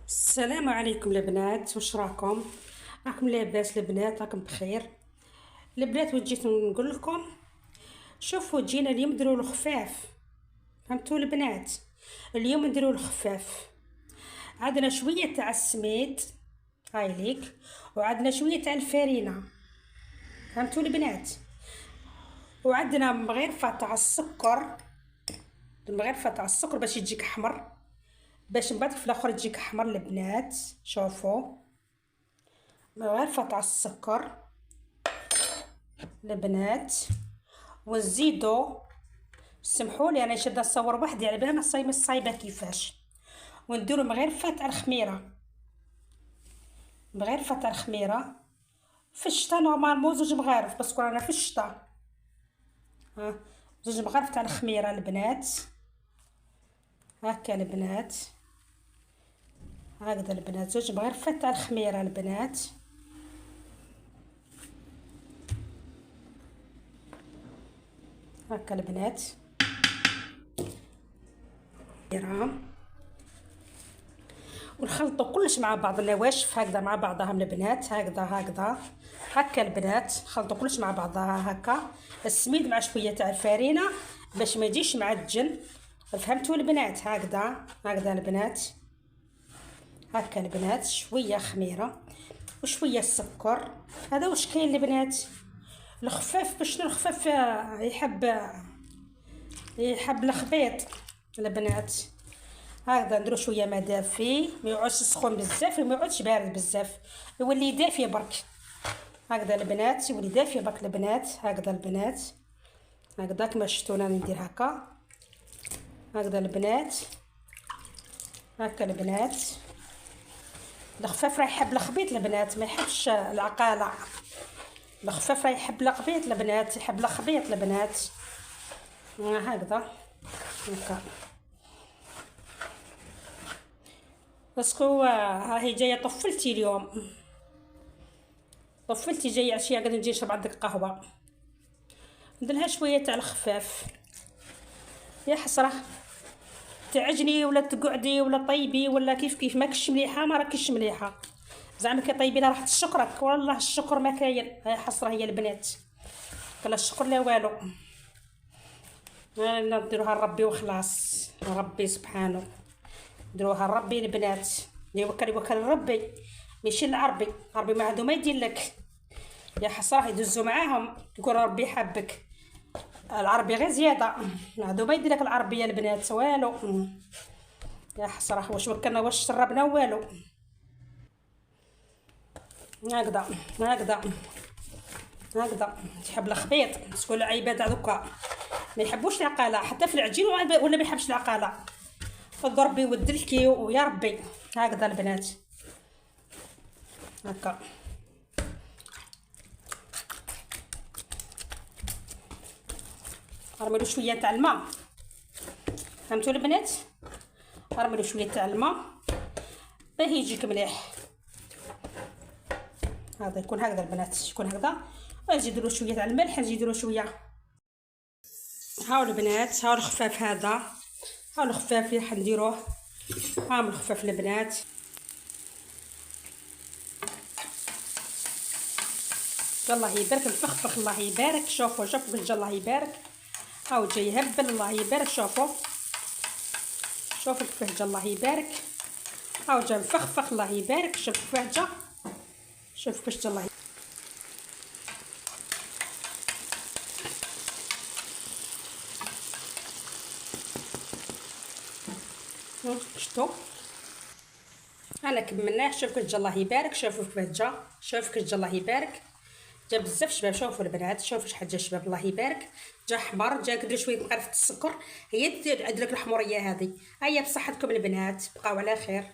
السلام عليكم البنات، واش راكم لاباس البنات؟ راكم بخير البنات؟ وجيت نقول لكم شوفوا، جينا اليوم نديروا الخفاف. فهمتوا البنات؟ اليوم نديروا الخفاف. عندنا شويه تاع السميد، هاي ليك، وعندنا شويه تاع الفارينه. فهمتوا البنات؟ وعندنا مغرفه تاع السكر، المغرفه تاع السكر باش يجيك احمر، باش من بعد في الاخر يجيك احمر البنات. شوفوا، مغرفه تاع السكر البنات. ونزيدو، سمحوا لي انا شاده نصور وحدي على بالها ما صايبه كيفاش. ونديرو مغرفه تاع الخميره، مغرفه تاع الخميره في الشتا نورمالمون زوج مغارف، بس رانا في الشتا. ها، زوج مغارف تاع الخميره البنات. هكا البنات، هكذا البنات، زوج مغارف تاع الخميره البنات. هكا البنات ونخلطوا كلش مع بعض، النواشف هكذا مع بعضهم البنات، هكذا هكا البنات، خلطوا كلش مع بعضها هكا. السميد مع شويه تاع الفارينه باش ما يجيش معجن. فهمتوا البنات؟ هكذا البنات، هكا البنات، شويه خميره وشويه السكر. هذا واش كاين البنات. الخفاف باش الخفاف يحب الخبيط البنات. هكذا نديرو شويه ما دافي، ما يقعدش سخون بزاف وما يقعدش بارد بزاف، يولي دافي برك. هكذا البنات، يولي دافي برك البنات. هكذا البنات، هكذا كما شفتوا انا ندير هكا. هكذا البنات، هكا البنات. الخفاف راه يحب الخبيط البنات، ما يحبش العقاله. الخفاف راه يحب الخبيط البنات، يحب الخبيط البنات. هكذا هكا. باسكو راهي جايه طفلتي اليوم، طفلتي جايه عشيه قاعده نجي نشرب عندك قهوه، نديرلها شويه تاع الخفاف. يا حسره، تعجني ولا تقعدي ولا طيبي ولا كيف ماكش مليحه، ما راكيش مليحه. زعما كي طيبي لها راح تشكرك، والله الشكر ما كاين. يا حسره هي البنات، كلا الشكر لا والو. نديروها لربي وخلاص، ربي سبحانه. نديروها لربي البنات، يوكل ربي ماشي العربي. ربي ما عنده ما يدير لك. يا حسره يدزوا معاهم يقول ربي حبك، العربي غير زياده، ما عنده ما يدير لك العربيه البنات والو. يا حسره، واش وكلنا واش شربنا والو. هكذا تحب الخبيط. تقول العباد هذوكا ما يحبوش العقاله، حتى في العجين ولا ما يحبش العقاله. خذ ربي ودلكي ويا ربي. هكذا البنات، هكا. رميلو شويه تاع الماء. فهمتوا البنات؟ رميلو شويه تاع الماء باه يجيك مليح. هذا يكون هكذا البنات، يكون هكذا. ونزيدوا له شويه تاع الملح، نزيدوا له شويه. هاو البنات، هاو الخفاف هذا، هاو الخفاف اللي حنديروه. هاو الخفاف البنات. الله يبارك، الفخفخ الله يبارك. شوفوا قلت الله يبارك. هاو جاي يهبل الله يبارك. شوفوا كيفاه جا الله يبارك. هاو جا مفخفخ الله يبارك. شوفوا كيفاه جا، شوفوا كيفاش جا الله يبارك. شفتوا انا كملناه. شوفوا كيفاش جا الله يبارك. شوفوا كيفاه جا، شوفوا كيفاش جا الله يبارك. جا بزاف شباب. شوفوا البنات، شوفوا شحال جا شباب الله يبارك. جا حمر، جا كدير شويه مغرفه السكر. هي دير لك الحموريه هذه. هيا بصحتكم البنات، بقاو على خير.